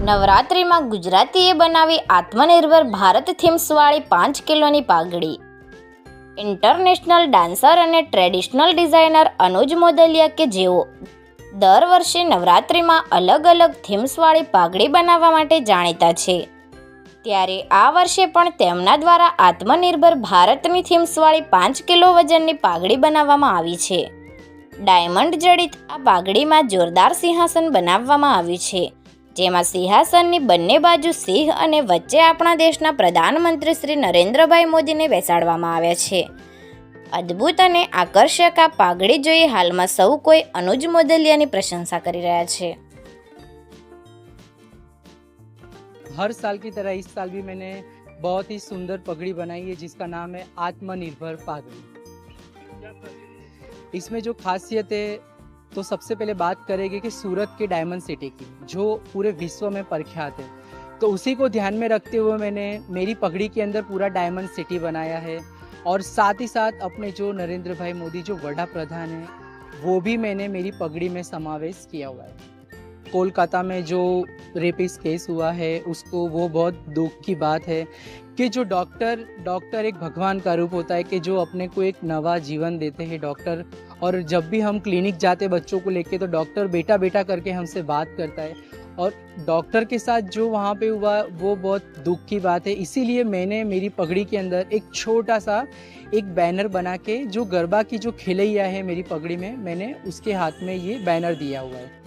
નવરાત્રિમાં ગુજરાતીએ બનાવી આત્મનિર્ભર ભારત થીમ્સવાળી 5 કિલોની પાઘડી. ઇન્ટરનેશનલ ડાન્સર અને ટ્રેડિશનલ ડિઝાઇનર અનુજ મોદલિયા કે જેઓ દર વર્ષે નવરાત્રિમાં અલગ અલગ થીમ્સવાળી પાઘડી બનાવવા માટે જાણીતા છે, ત્યારે આ વર્ષે પણ તેમના દ્વારા આત્મનિર્ભર ભારતની થીમ્સવાળી 5 કિલો વજનની પાઘડી બનાવવામાં આવી છે. ડાયમંડ જડિત આ પાઘડીમાં જોરદાર સિંહાસન બનાવવામાં આવ્યું છે, જેમાં સિંહાસનની બંને બાજુ સિંહ અને વચ્ચે આપણા દેશના પ્રધાનમંત્રી શ્રી નરેન્દ્રભાઈ મોદીને બેસાડવામાં આવ્યા છે. અદ્ભુત અને આકર્ષક આ પાઘડી જોઈ હાલમાં સૌ કોઈ અનુજ મોદલિયાની પ્રશંસા કરી રહ્યા છે. हर साल की तरह इस साल भी मैंने बहुत ही सुंदर पगड़ी बनाई है जिसका नाम है आत्मनिर्भर पागड़ी. इसमें जो खासियत है तो सबसे पहले बात करेंगे कि सूरत के डायमंड सिटी की जो पूरे विश्व में प्रख्यात है, तो उसी को ध्यान में रखते हुए मैंने मेरी पगड़ी के अंदर पूरा डायमंड सिटी बनाया है और साथ ही साथ अपने जो नरेंद्र भाई मोदी जो वड़ा प्रधान है वो भी मैंने मेरी पगड़ी में समावेश किया हुआ है. कोलकाता में जो रेपिस्ट केस हुआ है उसको वो बहुत दुख की बात है कि जो डॉक्टर एक भगवान का रूप होता है कि जो अपने को एक नवा जीवन देते हैं डॉक्टर. और जब भी हम क्लिनिक जाते बच्चों को लेके तो डॉक्टर बेटा बेटा करके हमसे बात करता है और डॉक्टर के साथ जो वहाँ पे हुआ वो बहुत दुख की बात है. इसीलिए मैंने मेरी पगड़ी के अंदर एक छोटा सा एक बैनर बना के जो गरबा की जो खिलैया है मेरी पगड़ी में, मैंने उसके हाथ में ये बैनर दिया हुआ है.